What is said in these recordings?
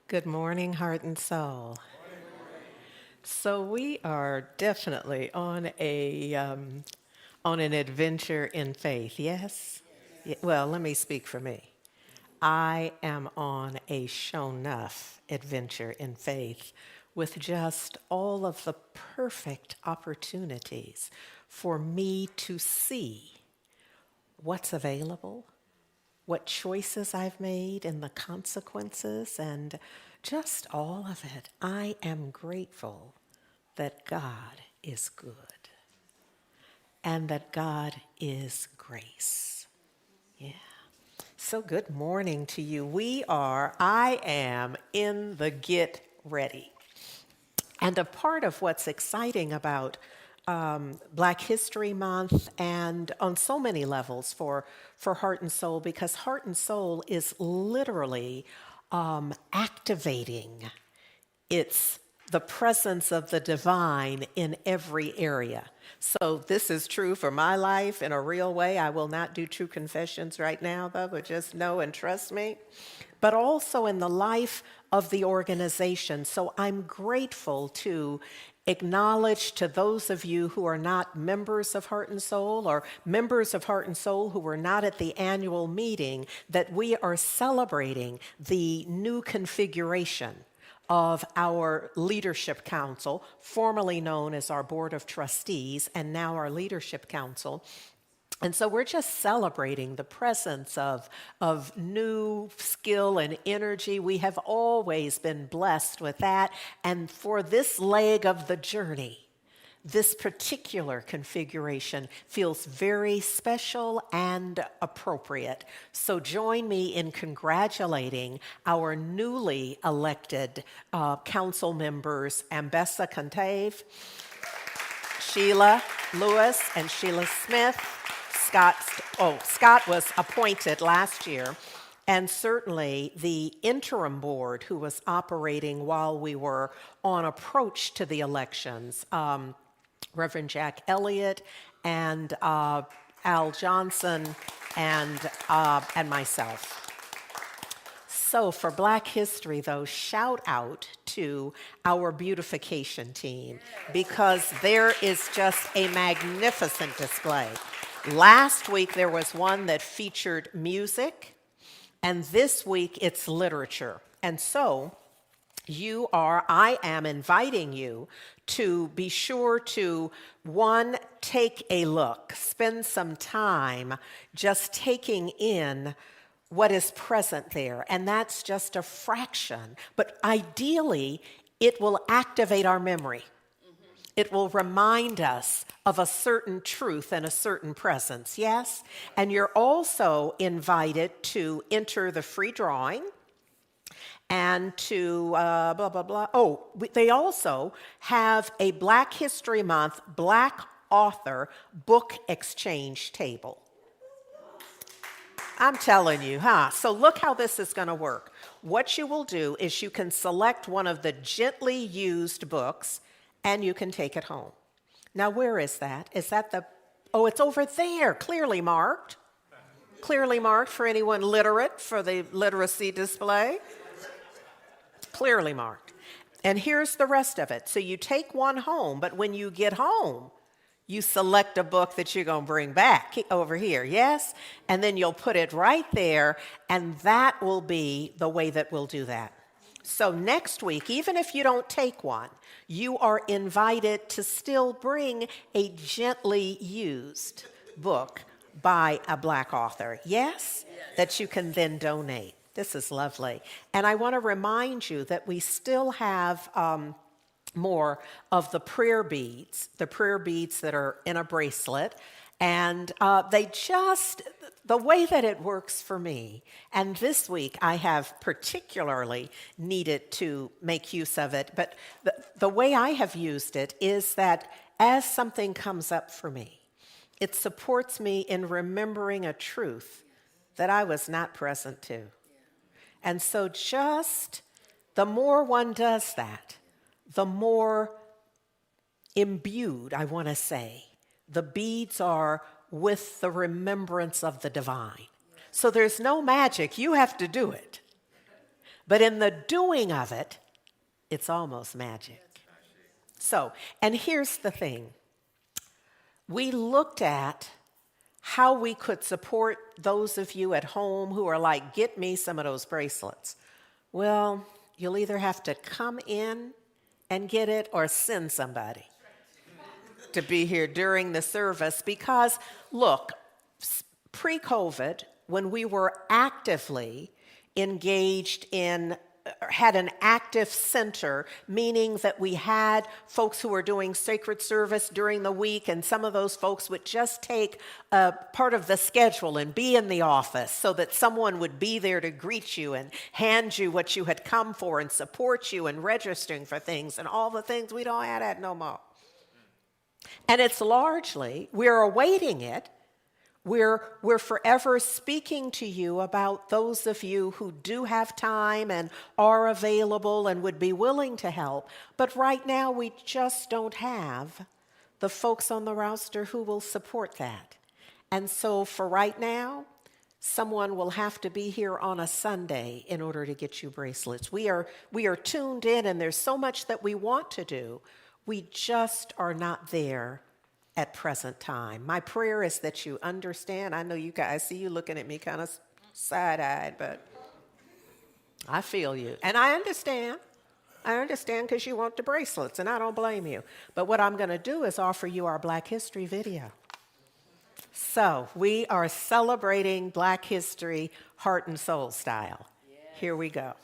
Good morning, heart and soul. So we are definitely on an adventure in faith. Yes. Well, let me speak for me. I am on a show enough adventure in faith with just all of the perfect opportunities for me to see what's available, what choices I've made and the consequences, and just all of it. I am grateful that God is good and that God is grace. Yeah. So, good morning to you. I am in the get ready. And a part of what's exciting about Black History Month and on so many levels for Heart and Soul, because Heart and Soul is literally activating it's the presence of the divine in every area. So this is true for my life in a real way. I will not do true confessions right now, though, but just know and trust me. But also in the life of the organization. So I'm grateful to acknowledge to those of you who are not members of Heart and Soul or members of Heart and Soul who were not at the annual meeting that we are celebrating the new configuration of our leadership council, formerly known as our board of trustees, and now our leadership council. And so we're just celebrating the presence of new skill and energy. We have always been blessed with that. And for this leg of the journey, this particular configuration feels very special and appropriate. So join me in congratulating our newly elected council members, Ambessa Cantave, Sheila Lewis, and Sheila Smith. Scott was appointed last year. And certainly the interim board who was operating while we were on approach to the elections, Reverend Jack Elliott and Al Johnson and myself. So for Black History, though, shout out to our beautification team because there is just a magnificent display. Last week there was one that featured music, and this week it's literature. And so I am inviting you to be sure to, one, take a look, spend some time just taking in what is present there. And that's just a fraction. But ideally, it will activate our memory. It will remind us of a certain truth and a certain presence, yes? And you're also invited to enter the free drawing and to blah, blah, blah. They also have a Black History Month Black author book exchange table. I'm telling you, huh? So look how this is going to work. What you will do is you can select one of the gently used books and you can take it home. Now, where is that? Is that it's over there, clearly marked. Clearly marked for anyone literate for the literacy display. Clearly marked. And here's the rest of it. So you take one home, but when you get home, you select a book that you're going to bring back over here, yes? And then you'll put it right there, and that will be the way that we'll do that. So next week, even if you don't take one, you are invited to still bring a gently used book by a Black author, yes? That you can then donate. This is lovely. And I want to remind you that we still have more of the prayer beads that are in a bracelet. And the way that it works for me, and this week I have particularly needed to make use of it, but the way I have used it is that as something comes up for me, it supports me in remembering a truth that I was not present to. And so just the more one does that, the more imbued, I want to say, the beads are with the remembrance of the divine. So there's no magic. You have to do it. But in the doing of it, it's almost magic. So, and here's the thing. We looked at how we could support those of you at home who are like, get me some of those bracelets. Well, you'll either have to come in and get it or send somebody to be here during the service because, look, pre-COVID, when we were actively engaged in had an active center, meaning that we had folks who were doing sacred service during the week, and some of those folks would just take a part of the schedule and be in the office so that someone would be there to greet you and hand you what you had come for and support you and registering for things and all the things. We don't have that no more. And it's largely, we're awaiting it. We're forever speaking to you about those of you who do have time and are available and would be willing to help. But right now, we just don't have the folks on the roster who will support that. And so for right now, someone will have to be here on a Sunday in order to get you bracelets. We are tuned in, and there's so much that we want to do. We just are not there at present time. My prayer is that you understand. I know you guys, see you looking at me kind of side-eyed, but I feel you. And I understand. I understand because you want the bracelets, and I don't blame you. But what I'm going to do is offer you our Black History video. So we are celebrating Black History heart and soul style. Here we go.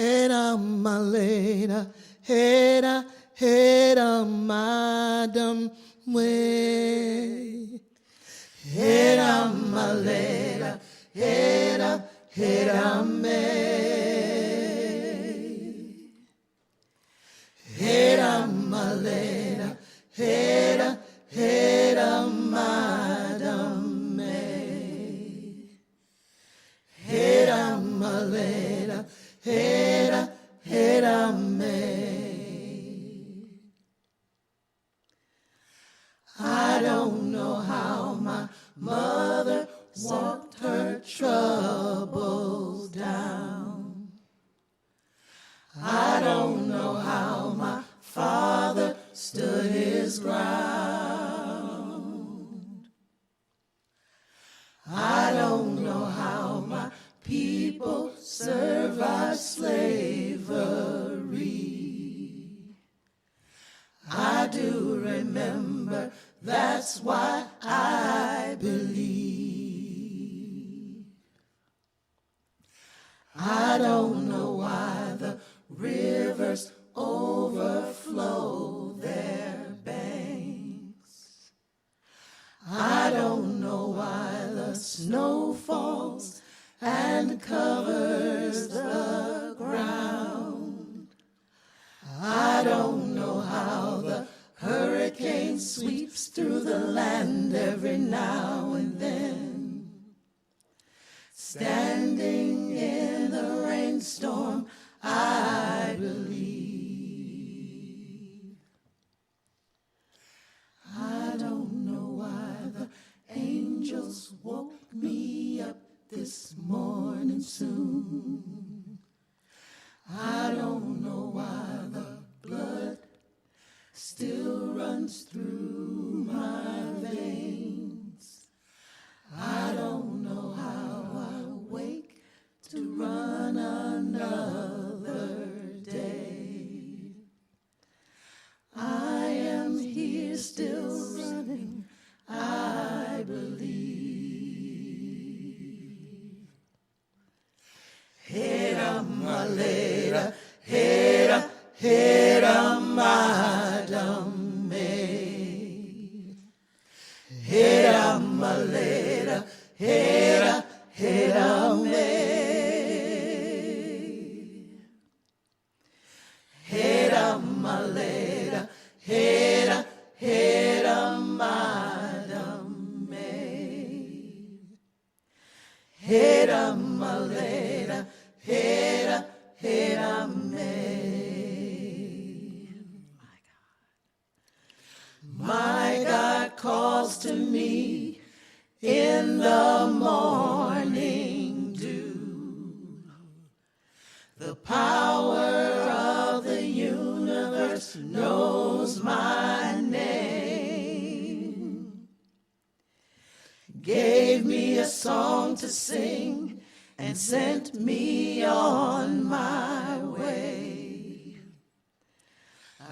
hera malera, hera, hera madam way. Hera malera, hera, hera me. Hera malera, hera, hera madam me. Hera malera, hera, hera me. I don't know how my mother walked her troubles down. I don't know how my father stood his ground. I don't know how my people survived slavery. I do remember, that's why I believe. I don't know why the rivers overflow their banks. I don't know why the snow falls and covers the ground. I don't know how the hurricane sweeps through the land every now and then. Standing in the rainstorm, I believe. I don't know why the angels woke me up this morning soon. I don't know why the blood still runs through my veins. I don't know how I wake to run another day. I am here still running, I believe. Hera malera, hera, hera madam me. Hera malera, hera, hera me. Hera malera, hera, hera madam me. Hera malera, hera, hera me. My God calls to me in the morning dew. The power of the universe knows my name. Gave me a song to sing and sent me on my way.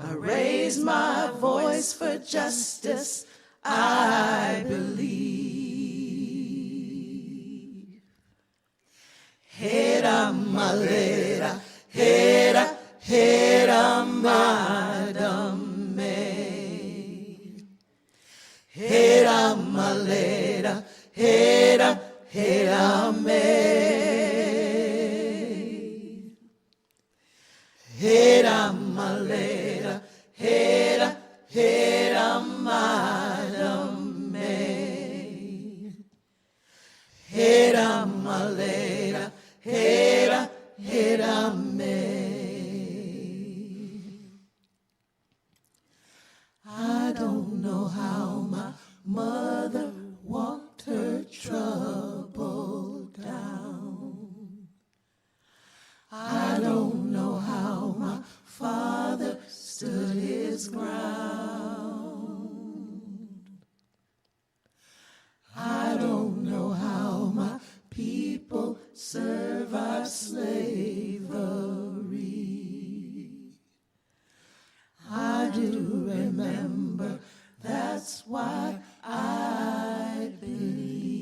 I raise my voice for justice, I believe. Hera malera, hera, hera madam me. Hera malera, hera, hera me. Hera malera, hera, hera madam me. Hera malera, hera, hera me. I don't know how my mother walked her trouble down. I don't know how my father stood his ground. I don't know how my people survived slavery. I do remember, that's why I believe.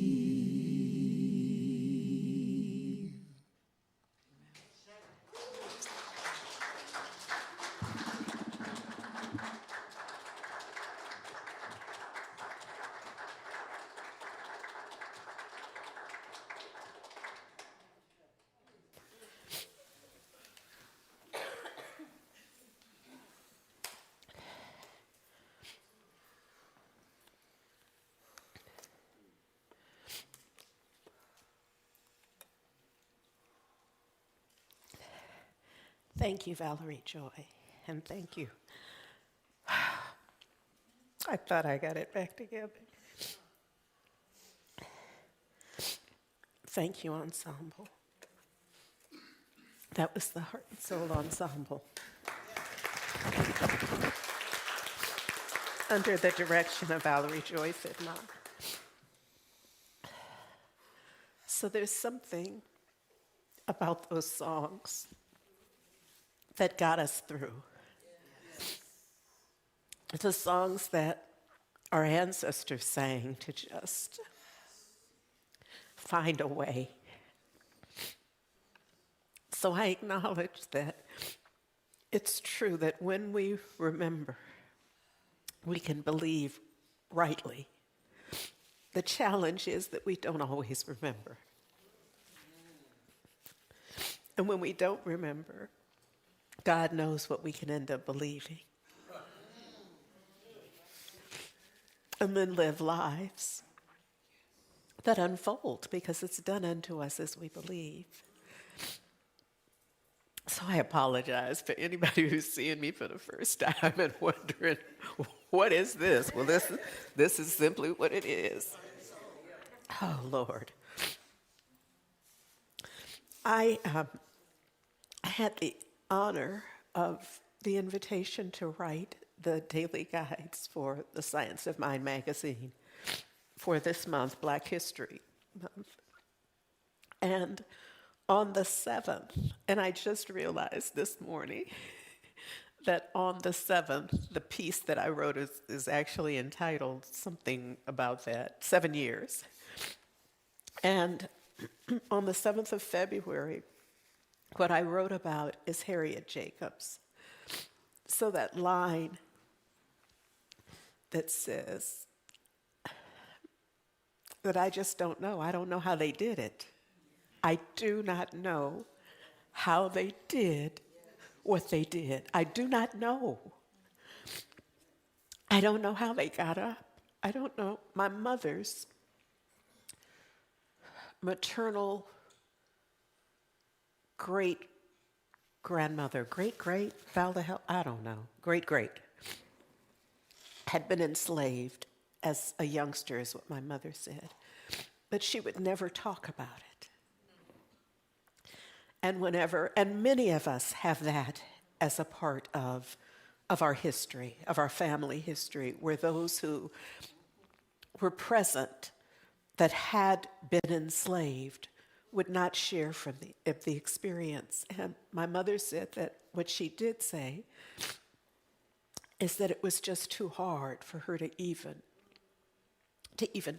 Thank you, Valerie Joy, and thank you. I thought I got it back together. Thank you, ensemble. That was the Heart and Soul Ensemble. Under the direction of Valerie Joy Fidman. So there's something about those songs that got us through. It's the songs that our ancestors sang to just find a way. So I acknowledge that it's true that when we remember, we can believe rightly. The challenge is that we don't always remember. And when we don't remember, God knows what we can end up believing. And then live lives that unfold because it's done unto us as we believe. So I apologize for anybody who's seeing me for the first time and wondering, what is this? Well, this is simply what it is. Oh, Lord. I had the honor of the invitation to write the daily guides for the Science of Mind magazine for this month, Black History Month. And on the 7th, and I just realized this morning that on the 7th, the piece that I wrote is actually entitled something about that, 7 years. And on the 7th of February, what I wrote about is Harriet Jacobs. So that line that says that I just don't know. I don't know how they did it. I do not know how they did what they did. I do not know. I don't know how they got up. I don't know. My mother's maternal great-grandmother, great-great, I don't know, great-great, had been enslaved as a youngster, is what my mother said. But she would never talk about it. And many of us have that as a part of our history, of our family history, where those who were present that had been enslaved would not share from the experience. And my mother said that what she did say is that it was just too hard for her to even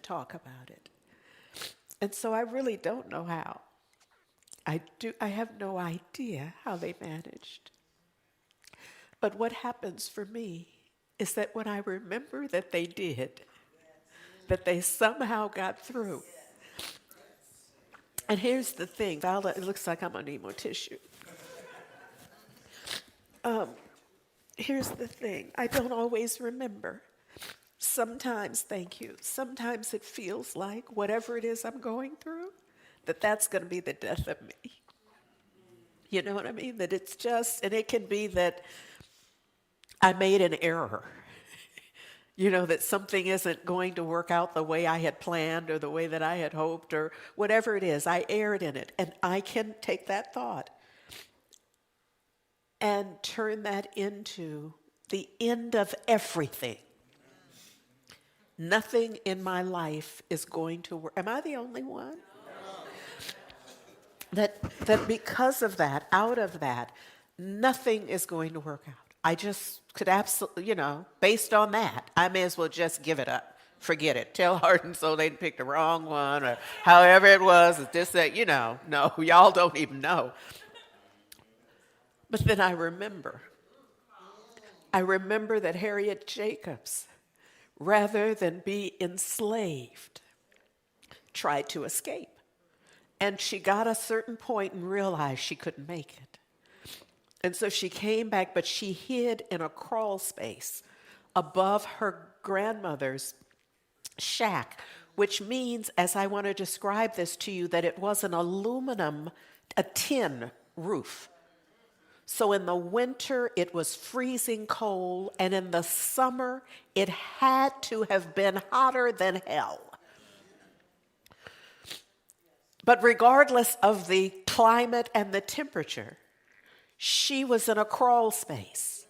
talk about it. And so I really don't know how. I have no idea how they managed. But what happens for me is that when I remember that they did, that they somehow got through. And here's the thing, Vala, it looks like I'm gonna need more tissue. Here's the thing, I don't always remember. Sometimes, thank you, sometimes it feels like whatever it is I'm going through, that's gonna be the death of me. You know what I mean? That it's just, and it can be that I made an error. You know, that something isn't going to work out the way I had planned or the way that I had hoped or whatever it is. I erred in it. And I can take that thought and turn that into the end of everything. Nothing in my life is going to work. Am I the only one? That because of that, out of that, nothing is going to work out. I just could absolutely, based on that, I may as well just give it up. Forget it. Tell Heart and Soul they picked the wrong one or however it was. It's just that, no, y'all don't even know. But then I remember that Harriet Jacobs, rather than be enslaved, tried to escape. And she got a certain point and realized she couldn't make it. And so she came back, but she hid in a crawl space above her grandmother's shack, which means, as I want to describe this to you, that it was an aluminum, a tin roof. So in the winter, it was freezing cold, and in the summer, it had to have been hotter than hell. But regardless of the climate and the temperature, she was in a crawl space.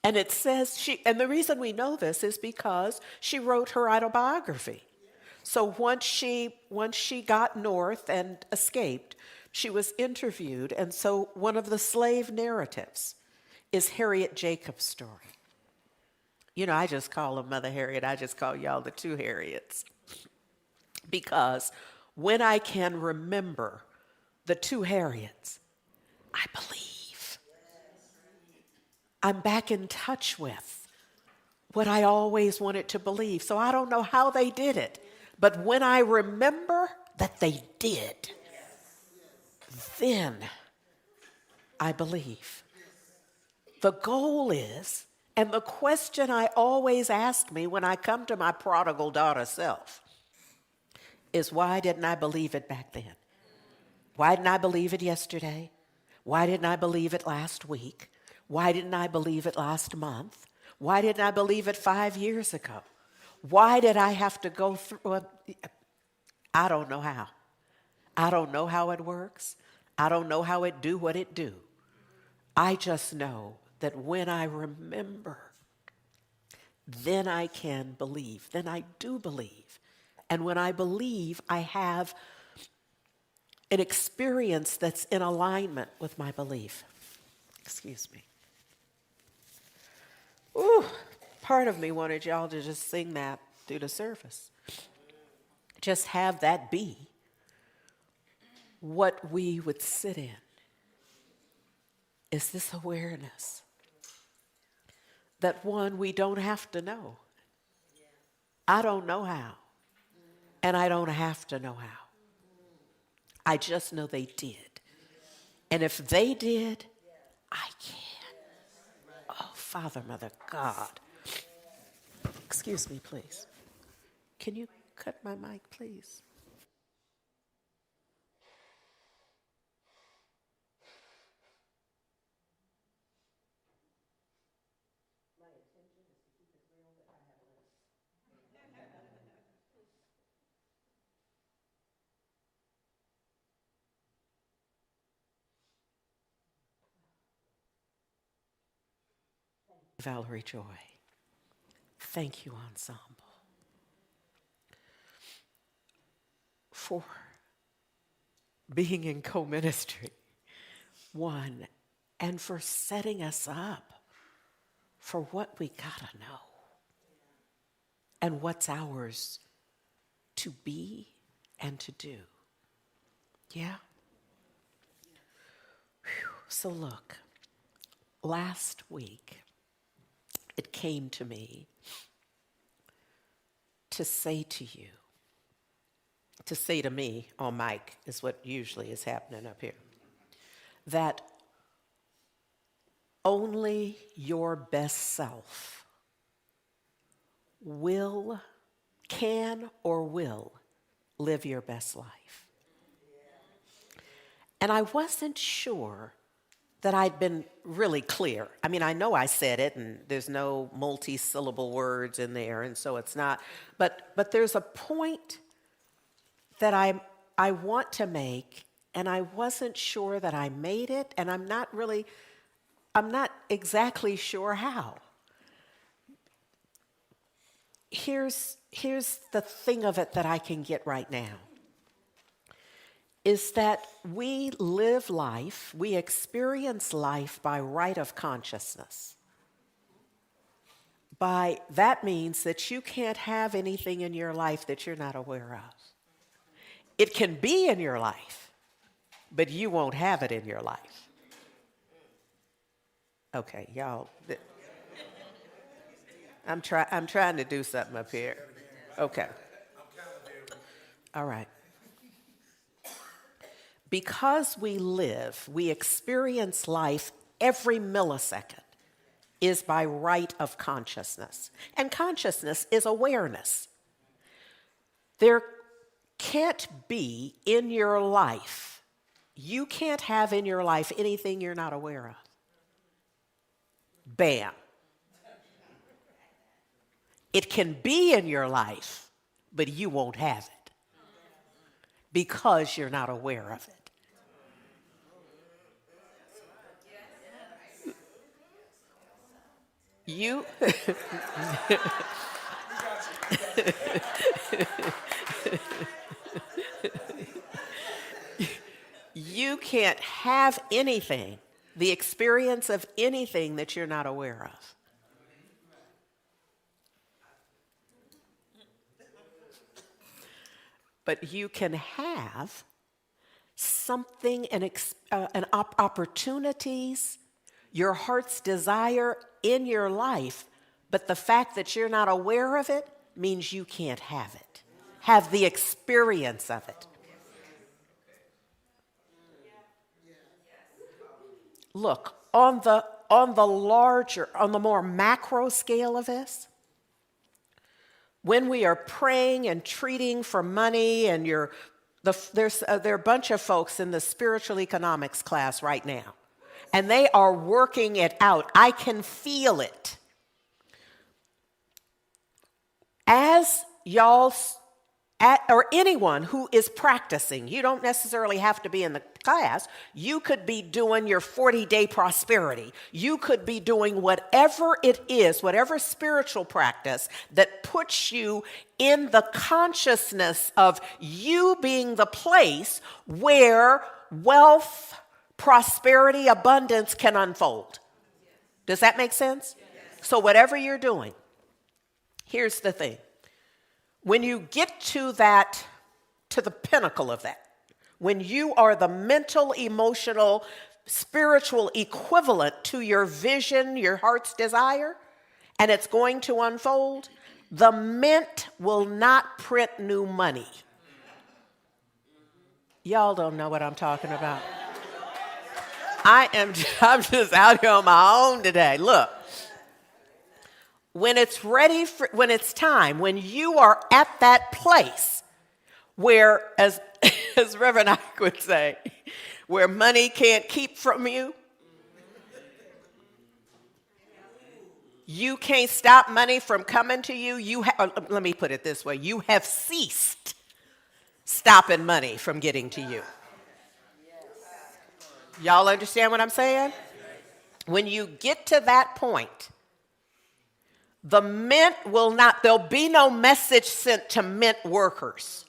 And it says and the reason we know this is because she wrote her autobiography. So once she got north and escaped, she was interviewed. And so one of the slave narratives is Harriet Jacobs' story. You know, I just call her Mother Harriet. I just call y'all the two Harriets. Because when I can remember the two Harriets, I believe. I'm back in touch with what I always wanted to believe. So I don't know how they did it. But when I remember that they did, then I believe. The goal is, and the question I always ask me when I come to my prodigal daughter self is, why didn't I believe it back then? Why didn't I believe it yesterday? Why didn't I believe it last week? Why didn't I believe it last month? Why didn't I believe it 5 years ago? Why did I have to go through? I don't know how. I don't know how it works. I don't know how it do what it do. I just know that when I remember, then I can believe. Then I do believe. And when I believe, I have an experience that's in alignment with my belief. Excuse me. Ooh, part of me wanted y'all to just sing that through the service. Just have that be what we would sit in. Is this awareness that, one, we don't have to know. I don't know how, and I don't have to know how. I just know they did. And if they did, I can. Oh, Father, Mother, God. Excuse me, please. Can you cut my mic, please? Valerie Joy. Thank you, Ensemble, for being in co-ministry, one, and for setting us up for what we gotta know and what's ours to be and to do. Yeah? Whew. So look, last week, it came to me to say to you, to say to me on mic is what usually is happening up here, that only your best self can or will live your best life. And I wasn't sure that I'd been really clear. I mean, I know I said it, and there's no multi-syllable words in there, and so it's not. But there's a point that I want to make, and I wasn't sure that I made it, and I'm not exactly sure how. Here's the thing of it that I can get right now, is that we live life, we experience life by right of consciousness. That means that you can't have anything in your life that you're not aware of. It can be in your life, but you won't have it in your life. Okay, y'all. I'm trying to do something up here. Okay. All right. Because we experience life every millisecond is by right of consciousness. And consciousness is awareness. There can't be in your life You can't have in your life anything you're not aware of. Bam. It can be in your life, but you won't have it because you're not aware of it. You you can't have anything, the experience of anything that you're not aware of. But you can have something, opportunities, your heart's desire in your life, but the fact that you're not aware of it means you can't have it. Have the experience of it. Look, on the more macro scale of this, when we are praying and treating for money, and there are a bunch of folks in the spiritual economics class right now, and they are working it out. I can feel it. As y'all, or anyone who is practicing, you don't necessarily have to be in the class. You could be doing your 40-day prosperity. You could be doing whatever it is, whatever spiritual practice that puts you in the consciousness of you being the place where wealth, prosperity, abundance can unfold. Does that make sense? So whatever you're doing, here's the thing. When you get to the pinnacle of that, when you are the mental, emotional, spiritual equivalent to your vision, your heart's desire, and it's going to unfold, the mint will not print new money. Y'all don't know what I'm talking about. I'm just out here on my own today. Look. When it's when it's time, when you are at that place where, as Reverend Ike would say, where money can't keep from you, you can't stop money from coming to you. Let me put it this way: you have ceased stopping money from getting to you. Y'all understand what I'm saying? When you get to that point, the mint there'll be no message sent to mint workers.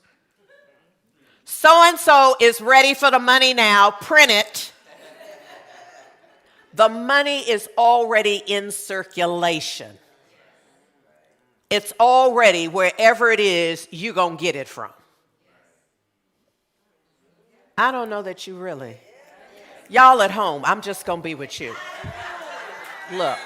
So-and-so is ready for the money now, print it. The money is already in circulation. It's already wherever it is you're going to get it from. I don't know that you really. Y'all at home, I'm just going to be with you. Look.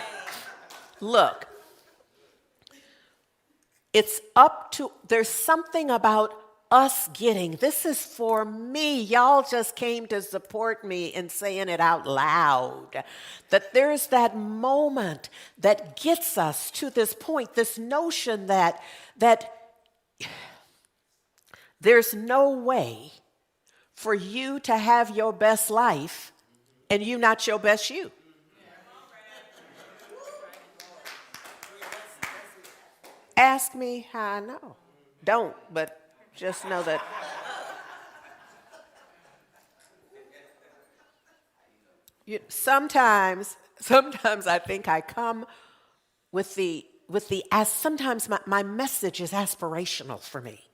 There's something about us getting, this is for me. Y'all just came to support me in saying it out loud. That there's that moment that gets us to this point, this notion that there's no way for you to have your best life and you not your best you. Ask me how I know. Don't, but just know that. Sometimes I think I come sometimes my message is aspirational for me.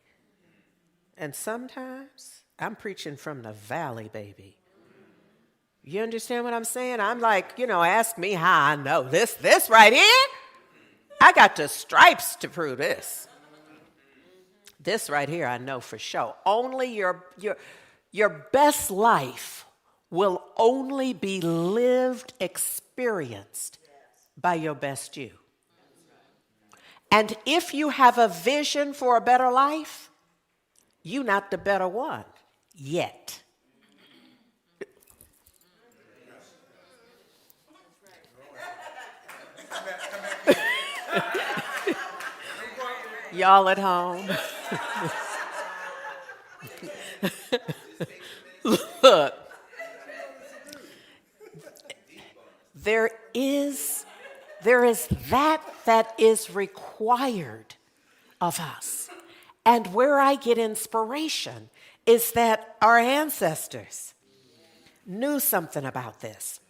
And sometimes I'm preaching from the valley, baby. You understand what I'm saying? I'm like, ask me how I know. This right here, I got the stripes to prove this. This right here, I know for sure. Only your best life will only be lived, experienced by your best you. And if you have a vision for a better life, you're not the better one yet. Y'all at home. Look, There is that is required of us. And where I get inspiration is that our ancestors knew something about this.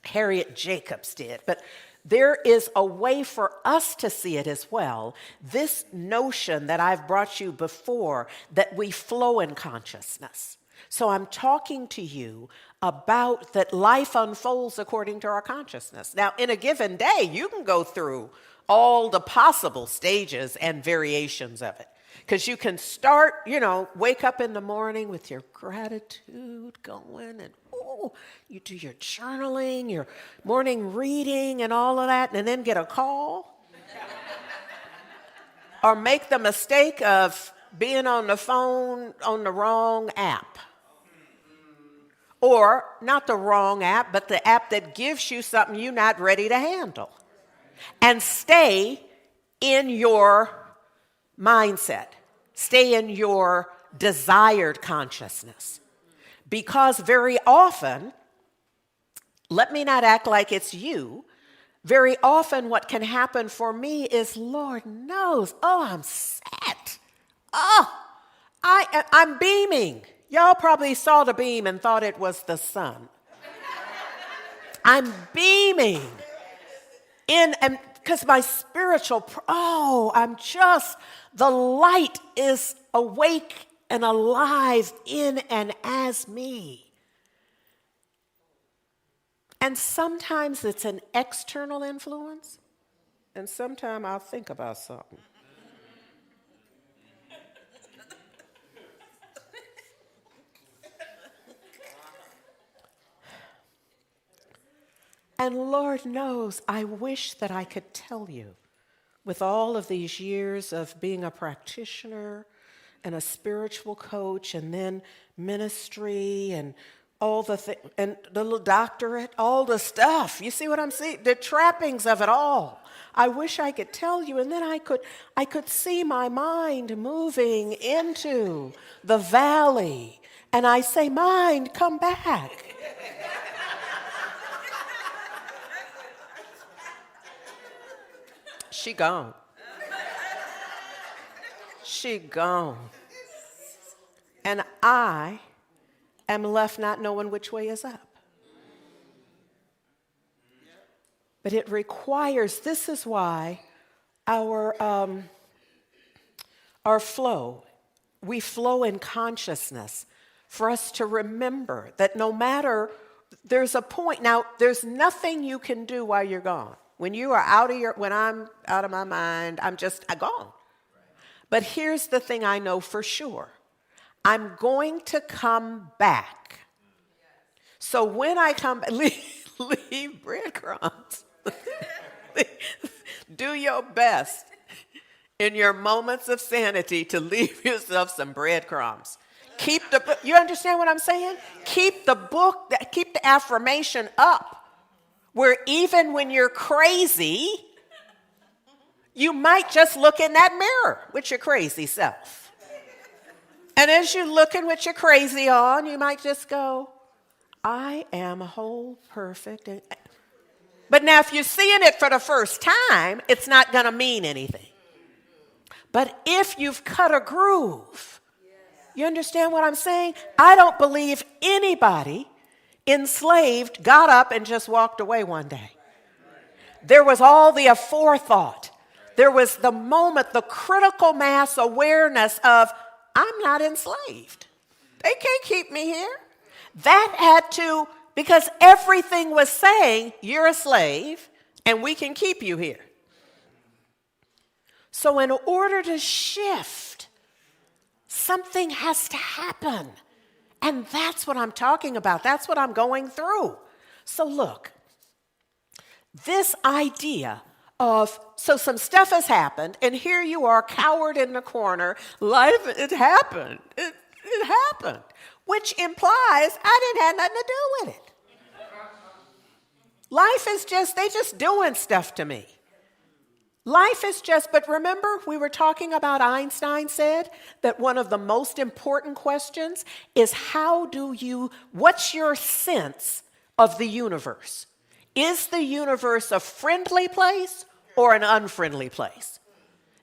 Harriet Jacobs did, but there is a way for us to see it as well. This notion that I've brought you before, that we flow in consciousness. So I'm talking to you about that life unfolds according to our consciousness. Now, in a given day, you can go through all the possible stages and variations of it. Because you can start, wake up in the morning with your gratitude going, and you do your journaling, your morning reading and all of that, and then get a call. Or make the mistake of being on the phone on the wrong app. Or not the wrong app, but the app that gives you something you're not ready to handle. And stay in your mindset. Stay in your desired consciousness. Because very often, let me not act like it's you, very often what can happen for me is, Lord knows, I'm set. I'm beaming. Y'all probably saw the beam and thought it was the sun. I'm beaming. And because my spiritual, the light is awake and alive in and as me. And sometimes it's an external influence, and sometimes I'll think about something. And Lord knows, I wish that I could tell you, with all of these years of being a practitioner and a spiritual coach and then ministry and all the things, and the little doctorate, all the stuff. You see what I'm saying? The trappings of it all. I wish I could tell you, and then I could see my mind moving into the valley. And I say, mind, come back. She gone. She gone. And I am left not knowing which way is up. But it requires, this is why our flow, we flow in consciousness, for us to remember that no matter, there's a point. Now, there's nothing you can do while you're gone. When you are when I'm out of my mind, I'm gone. But here's the thing I know for sure. I'm going to come back. So when I come, leave breadcrumbs. Do your best in your moments of sanity to leave yourself some breadcrumbs. You understand what I'm saying? Keep the affirmation up. Where even when you're crazy, you might just look in that mirror with your crazy self. And as you're looking with your crazy on, you might just go, I am whole, perfect. But now if you're seeing it for the first time, it's not going to mean anything. But if you've cut a groove, you understand what I'm saying? I don't believe anybody enslaved got up and just walked away one day. There was all the aforethought. There was the moment, the critical mass awareness of, I'm not enslaved. They can't keep me here. That had to, because everything was saying, you're a slave and we can keep you here. So in order to shift, something has to happen. And that's what I'm talking about. That's what I'm going through. So look, this idea of, so some stuff has happened, and here you are cowered in the corner. Life, it happened. It happened. Which implies I didn't have nothing to do with it. Life is they just doing stuff to me. Life is but remember, we were talking about Einstein said that one of the most important questions is what's your sense of the universe? Is the universe a friendly place or an unfriendly place?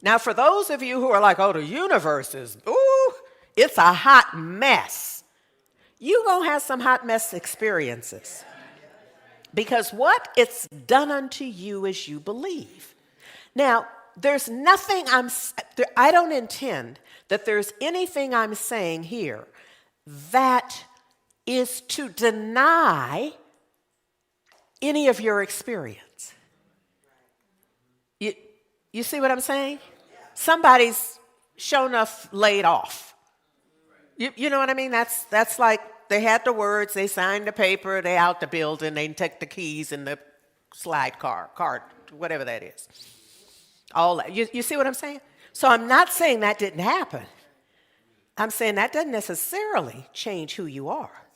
Now, for those of you who are like, oh, the universe is, ooh, it's a hot mess. You're going to have some hot mess experiences. Because what it's done unto you as you believe. Now, there's nothing I don't intend that there's anything I'm saying here that is to deny any of your experience. You see what I'm saying? Somebody's sure enough laid off. You know what I mean? That's like they had the words, they signed the paper, they out the building, they took the keys in the slide cart, whatever that is. All that. You see what I'm saying? So I'm not saying that didn't happen. I'm saying that doesn't necessarily change who you are.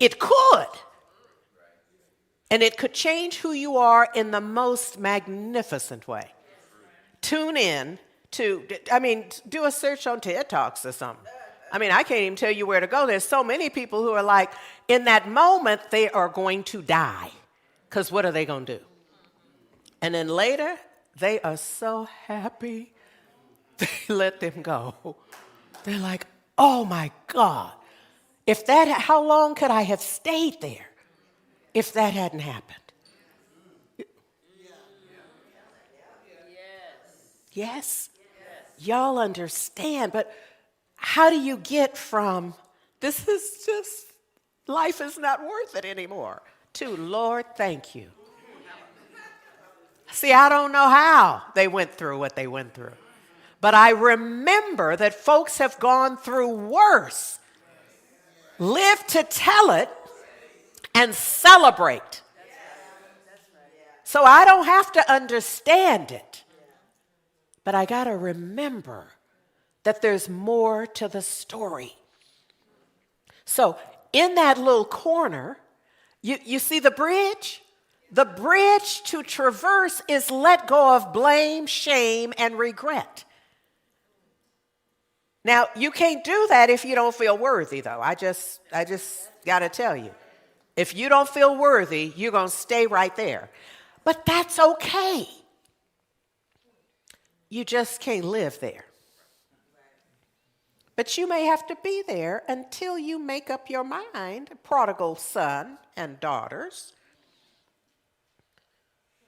It could. And it could change who you are in the most magnificent way. Tune in to, do a search on TED Talks or something. I can't even tell you where to go. There's so many people who are like, in that moment, they are going to die. Because what are they going to do? And then later, they are so happy, they let them go. They're like, oh my God, how long could I have stayed there if that hadn't happened? Yes? Y'all understand, but how do you get from, this is just, life is not worth it anymore, to, Lord, thank you. See, I don't know how they went through what they went through. But I remember that folks have gone through worse, live to tell it, and celebrate. So I don't have to understand it. But I got to remember that there's more to the story. So in that little corner, you see the bridge? The bridge to traverse is let go of blame, shame, and regret. Now, you can't do that if you don't feel worthy, though. I just got to tell you. If you don't feel worthy, you're going to stay right there. But that's okay. You just can't live there. But you may have to be there until you make up your mind, prodigal son and daughters,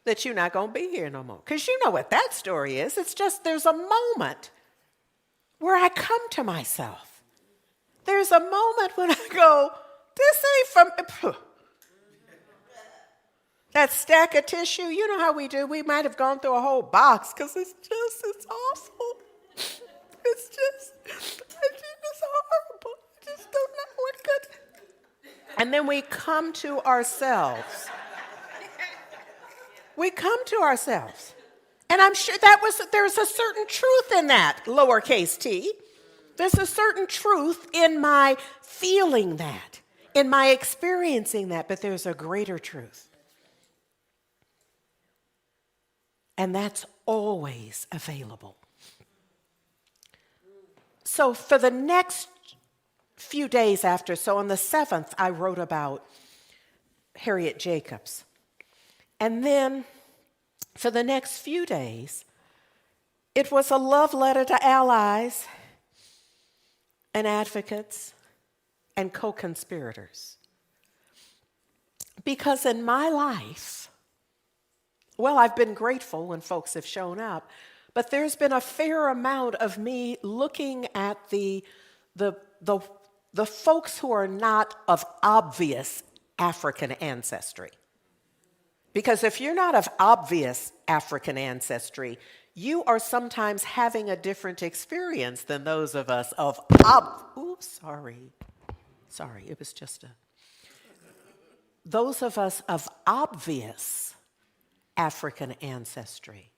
that you're not going to be here no more. Because you know what that story is. It's just there's a moment where I come to myself. There's a moment when I go, this ain't from... That stack of tissue, you know how we do. We might have gone through a whole box because it's awful. It's horrible. I just don't know what good. And then we come to ourselves. We come to ourselves. And I'm sure there's a certain truth in that, lowercase t. There's a certain truth in my feeling that, in my experiencing that, but there's a greater truth. And that's always available. So for the next few days after, so on the 7th, I wrote about Harriet Jacobs. And then for the next few days, it was a love letter to allies and advocates and co-conspirators. Because in my life, well, I've been grateful when folks have shown up, but there's been a fair amount of me looking at the folks who are not of obvious African ancestry. Because if you're not of obvious African ancestry, you are sometimes having a different experience than those of us of those of us of obvious African ancestry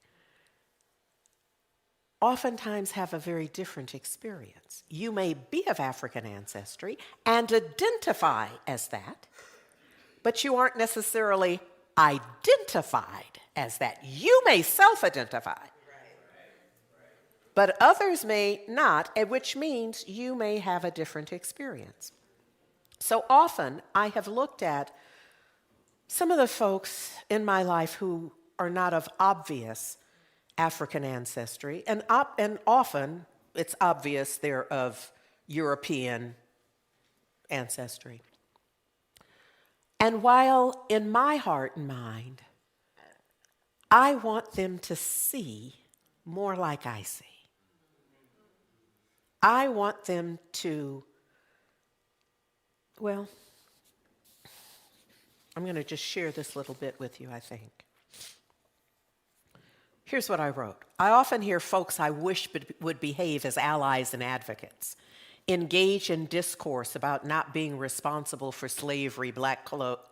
oftentimes have a very different experience. You may be of African ancestry and identify as that, but you aren't necessarily identified as that. You may self-identify, but others may not, which means you may have a different experience. So often I have looked at Some of the folks in my life who are not of obvious African ancestry, and often it's obvious they're of European ancestry. And while in my heart and mind, I want them to see more like I see. I want them to, well, I'm going to just share this little bit with you, I think. Here's what I wrote. I often hear folks I wish would behave as allies and advocates, engage in discourse about not being responsible for slavery, black codes,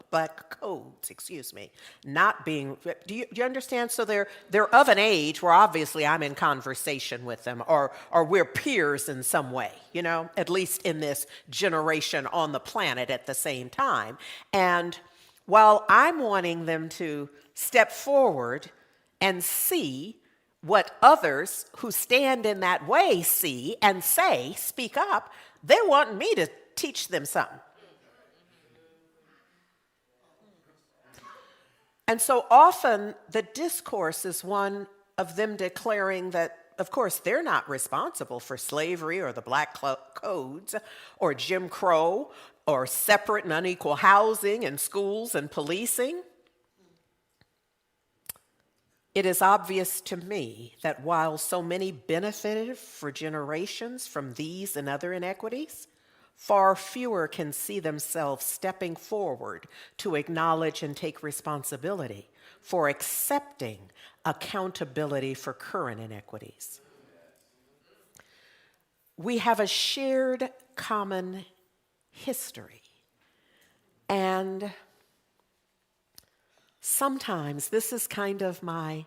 not being, do you understand? So they're of an age where obviously I'm in conversation with them, or we're peers in some way, at least in this generation on the planet at the same time. And while I'm wanting them to step forward and see what others who stand in that way see and say, speak up, they want me to teach them something. And so often the discourse is one of them declaring that, of course, they're not responsible for slavery or the black codes or Jim Crow or separate and unequal housing and schools and policing. It is obvious to me that while so many benefited for generations from these and other inequities, far fewer can see themselves stepping forward to acknowledge and take responsibility for accepting accountability for current inequities. We have a shared common history, and sometimes this is kind of my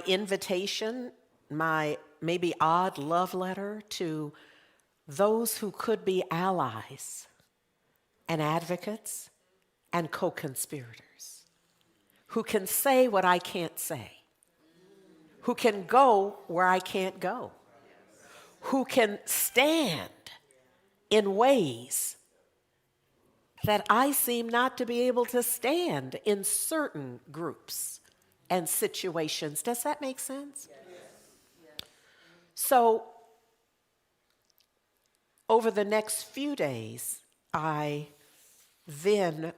invitation, my maybe odd love letter to those who could be allies and advocates and co-conspirators, who can say what I can't say, who can go where I can't go, who can stand in ways that I seem not to be able to stand in certain groups and situations. Does that make sense? Yes. So, over the next few days, I then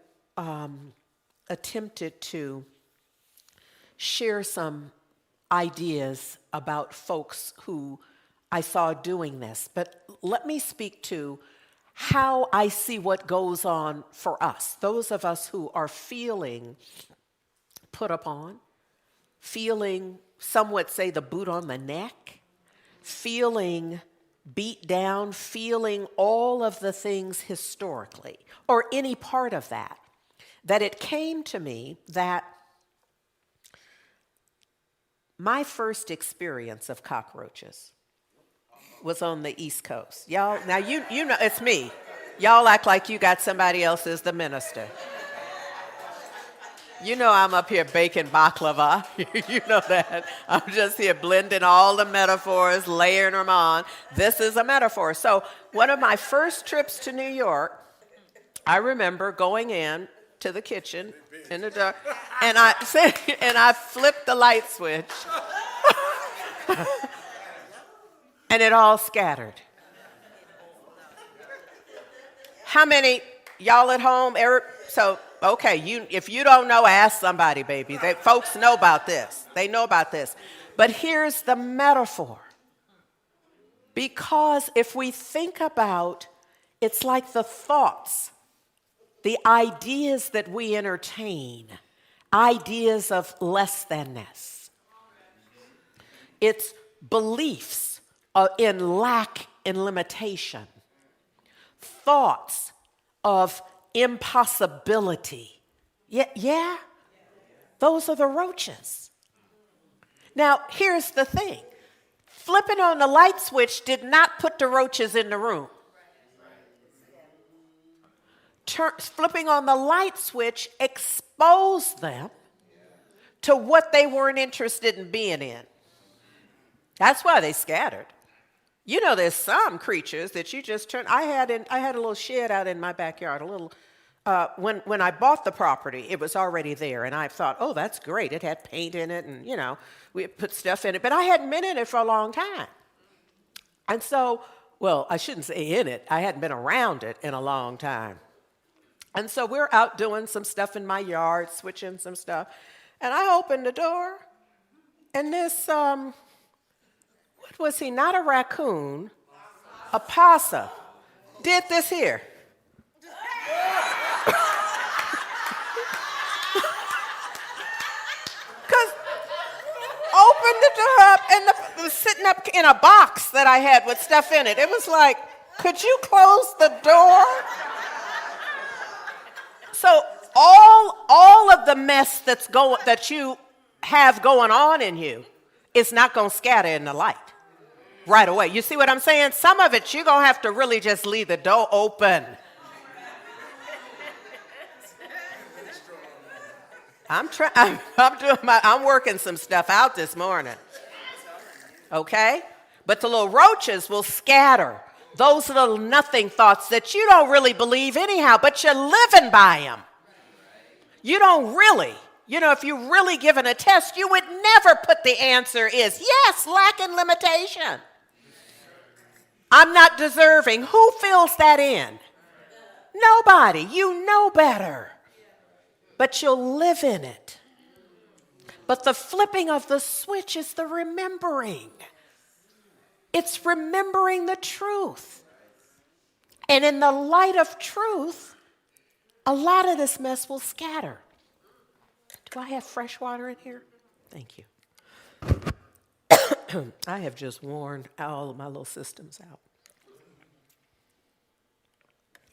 attempted to share some ideas about folks who I saw doing this. But let me speak to how I see what goes on for us, those of us who are feeling put upon, feeling, some would say, the boot on the neck, feeling beat down, feeling all of the things historically, or any part of that it came to me that my first experience of cockroaches was on the East Coast. Y'all, now you know, it's me. Y'all act like you got somebody else as the minister. You know I'm up here baking baklava. You know that. I'm just here blending all the metaphors, layering them on. This is a metaphor. So one of my first trips to New York, I remember going in to the kitchen in the dark, and I flipped the light switch, and it all scattered. How many y'all at home? Okay, if you don't know, ask somebody, baby. Folks know about this. They know about this. But here's the metaphor. Because if we think about, it's like the thoughts, the ideas that we entertain, ideas of less thanness. It's beliefs in lack and limitation. Thoughts of impossibility. Yeah? Those are the roaches. Now, here's the thing. Flipping on the light switch did not put the roaches in the room. Flipping on the light switch exposed them to what they weren't interested in being in. That's why they scattered. You know, there's some creatures that you just turn. I had a little shed out in my backyard, a little when I bought the property, it was already there, and I thought, oh, that's great. It had paint in it, and, we put stuff in it. But I hadn't been in it for a long time. And so, well, I shouldn't say in it. I hadn't been around it in a long time. And so we're out doing some stuff in my yard, switching some stuff. And I opened the door, and this, what was he? Not a raccoon, a possum, did this here. Because opened the door up, and it was sitting up in a box that I had with stuff in it. It was like, could you close the door? So all of the mess that you have going on in you is not going to scatter in the light right away. You see what I'm saying? Some of it you're going to have to really just leave the door open. I'm working some stuff out this morning. Okay? But the little roaches will scatter. Those little nothing thoughts that you don't really believe anyhow, but you're living by them. You don't really. If you really given a test, you would never put the answer is yes, lack and limitation. I'm not deserving. Who fills that in? Nobody. You know better. But you'll live in it. But the flipping of the switch is the remembering. It's remembering the truth. And in the light of truth, a lot of this mess will scatter. Do I have fresh water in here? Thank you. I have just worn all of my little systems out.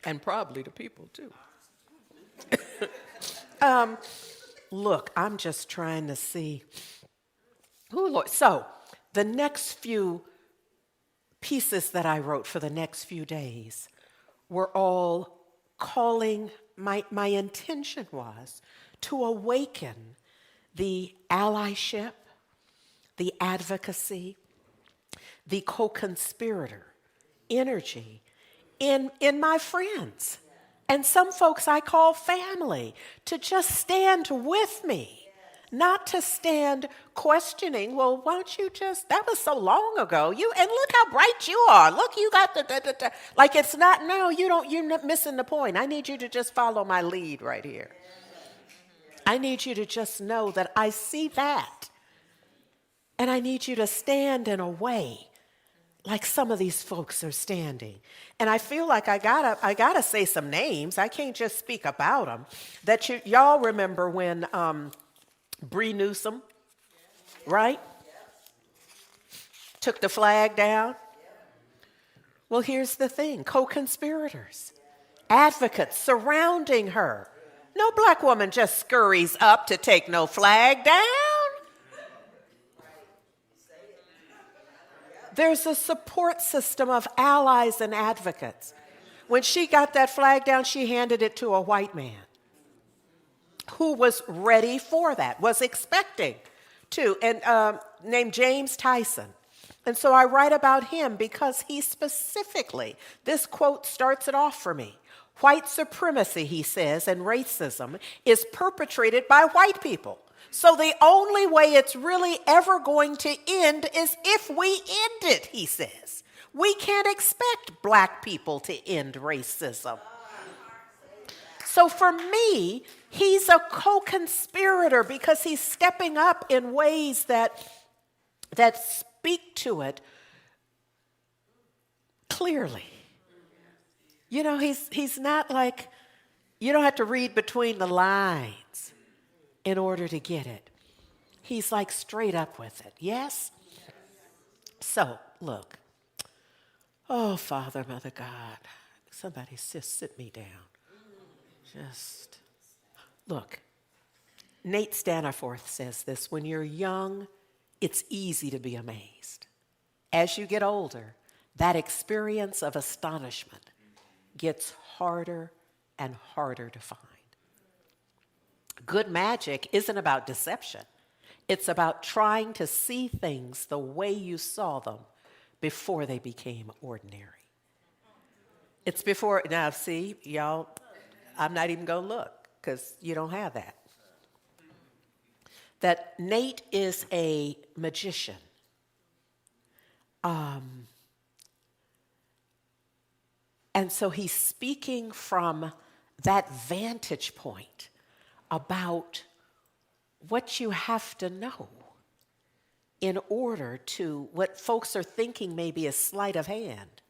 And probably the people, too. Look, I'm just trying to see. Ooh, Lord. So, the next few pieces that I wrote for the next few days were all calling, my intention was to awaken the allyship, the advocacy, the co-conspirator energy in my friends. And some folks I call family, to just stand with me. Not to stand questioning, well, why don't you just, that was so long ago. And look how bright you are. Look, you got the. Like it's not, no, you're missing the point. I need you to just follow my lead right here. I need you to just know that I see that. And I need you to stand in a way like some of these folks are standing. And I feel like I gotta say some names. I can't just speak about them. That y'all remember when Bree Newsom, right? Took the flag down. Well, here's the thing. Co-conspirators, advocates surrounding her. No black woman just scurries up to take no flag down. There's a support system of allies and advocates. When she got that flag down, she handed it to a white man who was ready for that, was expecting to, and named James Tyson. And so I write about him because he specifically, this quote starts it off for me. White supremacy, he says, and racism is perpetrated by white people. So the only way it's really ever going to end is if we end it, he says. We can't expect black people to end racism. So for me, he's a co-conspirator because he's stepping up in ways that speak to it clearly. He's not like, you don't have to read between the lines in order to get it. He's like straight up with it. Yes? So, look. Oh, Father, Mother God, somebody just sit me down. Just, look. Nate Staniforth says this, when you're young, it's easy to be amazed. As you get older, that experience of astonishment gets harder and harder to find. Good magic isn't about deception. It's about trying to see things the way you saw them before they became ordinary. It's before, now see, y'all, I'm not even going to look because you don't have that. That Nate is a magician. And so he's speaking from that vantage point about what you have to know in order to, what folks are thinking may be a sleight of hand,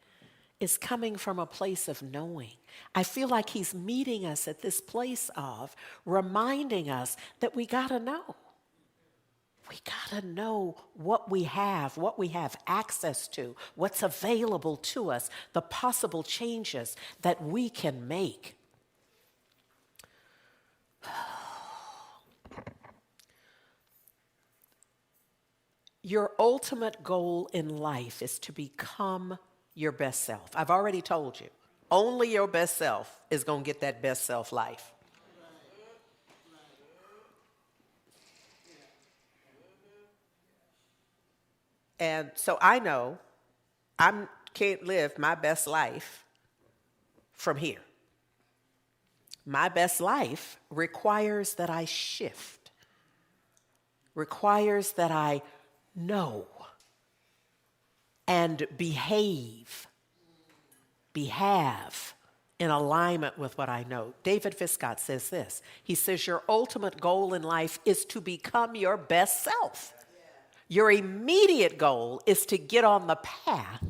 is coming from a place of knowing. I feel like he's meeting us at this place of reminding us that we got to know. We got to know what we have access to, what's available to us, the possible changes that we can make. Your ultimate goal in life is to become your best self. I've already told you, only your best self is going to get that best self life. And so I know I can't live my best life from here. My best life requires that I shift, requires that I know and behave in alignment with what I know. David Viscott says this. He says, your ultimate goal in life is to become your best self. Your immediate goal is to get on the path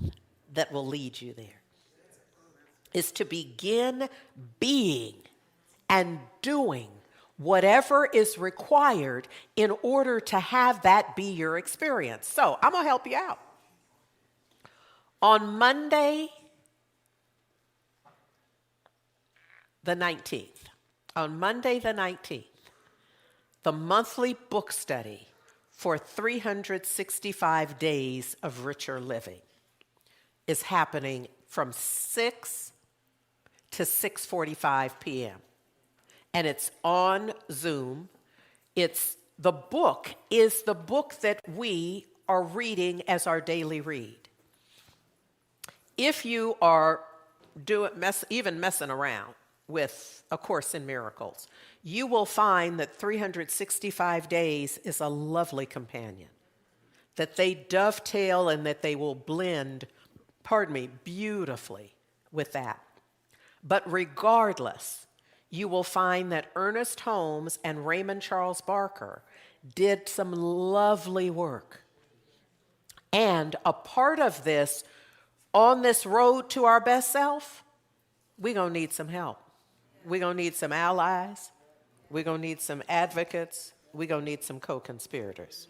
that will lead you there. Is to begin being and doing whatever is required in order to have that be your experience. So I'm going to help you out. On Monday, the 19th, the monthly book study for 365 days of richer living is happening from 6 to 6:45 p.m. And it's on Zoom. The book is the book that we are reading as our daily read. If you are messing around with A Course in Miracles, you will find that 365 days is a lovely companion, that they dovetail and that they will blend, beautifully with that. But regardless, you will find that Ernest Holmes and Raymond Charles Barker did some lovely work. And a part of this, on this road to our best self, we're going to need some help. We're going to need some allies. We're going to need some advocates. We're going to need some co-conspirators.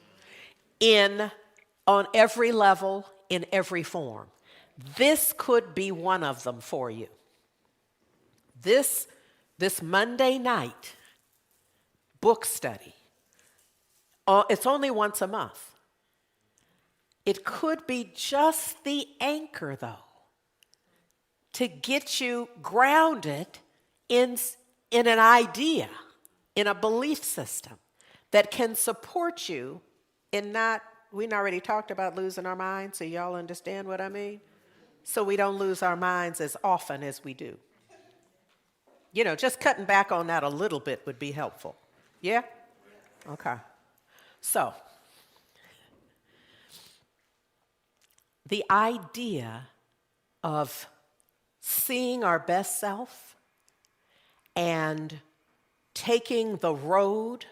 On every level, in every form. This could be one of them for you. This Monday night book study, it's only once a month. It could be just the anchor, though, to get you grounded in an idea, in a belief system that can support you in we already talked about losing our minds, so y'all understand what I mean? So we don't lose our minds as often as we do. Just cutting back on that a little bit would be helpful. Yeah? Okay. So, the idea of seeing our best self and taking the road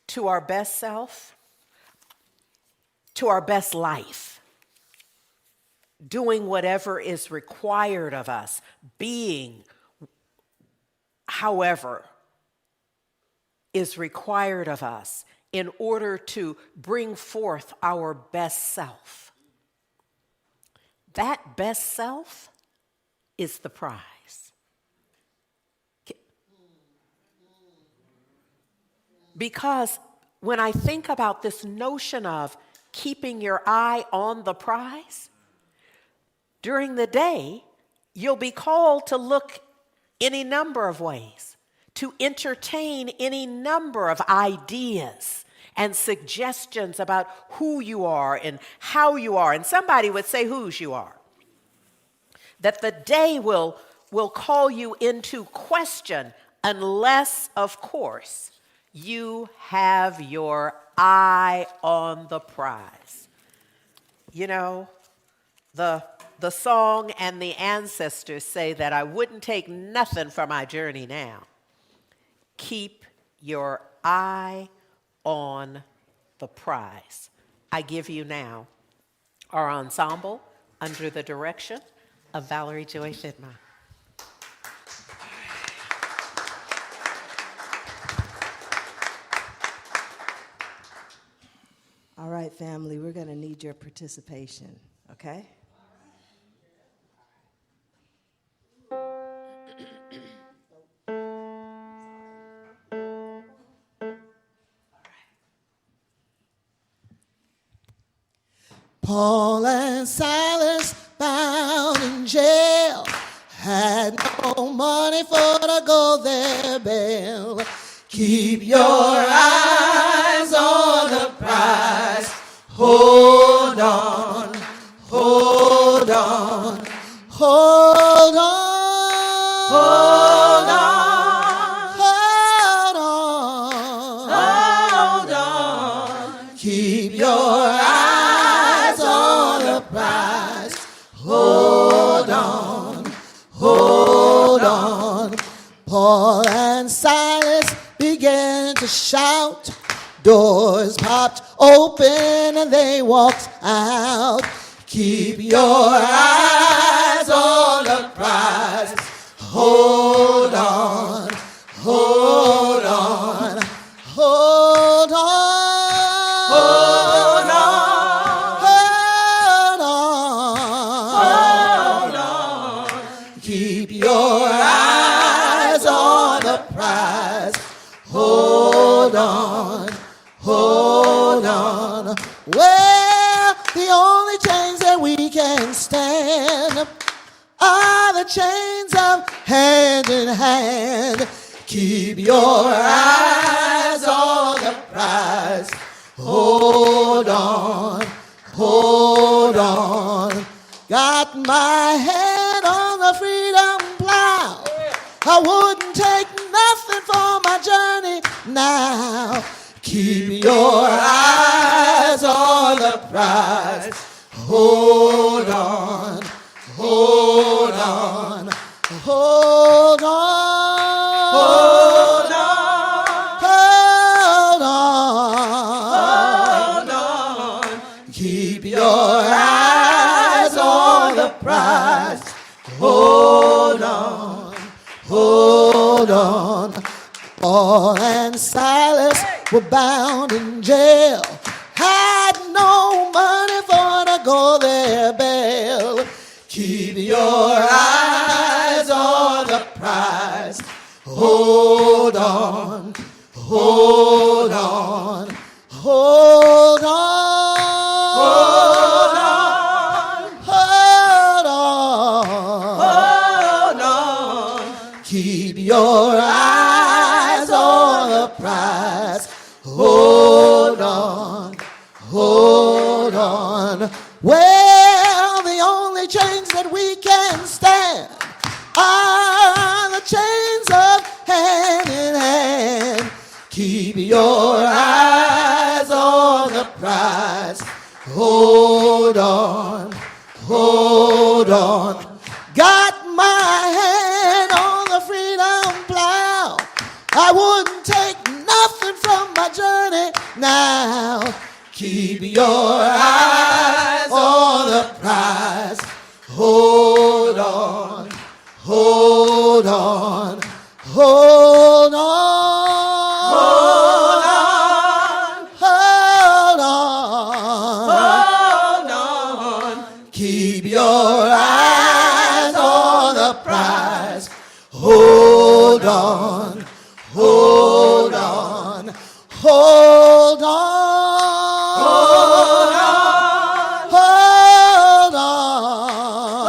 to our best self, to our best life, doing whatever is required of us, being however is required of us in order to bring forth our best self. That best self is the prize. Because when I think about this notion of keeping your eye on the prize, during the day, you'll be called to look any number of ways, to entertain any number of ideas and suggestions about who you are and how you are. And somebody would say whose you are. That the day will will call you into question unless, of course, you have your eye on the prize. You know, the song and the ancestors say that I wouldn't take nothing for my journey now. Keep your eye on the prize. I give you now our ensemble under the direction of Valerie Joy Fidma. All right, family, we're going to need your participation, okay? Paul and Silas bound in jail, had no money for to go their bail. Keep your eyes on the prize. Hold on, hold on, hold on, hold on, hold on, hold on. Keep your eyes on the prize. Hold on, hold on. Paul and Silas began to shout. Doors popped open and they walked out. Keep your eyes on the prize. Hold on, hold on, hold on, hold on, hold on, hold on. Keep your eyes on the prize. Hold on, hold on. Well, the only chains that we can stand are the chains of hand in hand. Keep your eyes on the prize. Hold on, hold on. Got my hand on the freedom plow. I wouldn't take nothing for my journey now. Keep your eyes on the prize. Hold on, hold on, hold on, hold on, hold on, hold on. Keep your eyes on the prize. Hold on, hold on. Paul and Silas were bound in jail, had no money for to go their bail. Keep your eyes on the prize. Hold on, hold on, hold on, hold on, hold on, hold on. Keep your eyes on the prize. Hold on, hold on. Well, the only chains that we can stand are the chains of hand in hand. Keep your eyes on the prize. Hold on, hold on. Got my hand on the freedom plow. I wouldn't take nothing from my journey now. Keep your eyes on the prize. Hold on, hold on, hold on, hold on, hold on, hold on. Keep your eyes on the prize. Hold on, hold on, hold on, hold on, hold on,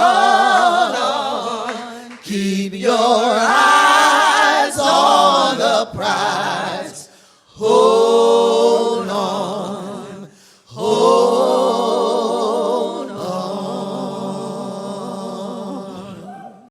hold on. Keep your eyes on the prize. Hold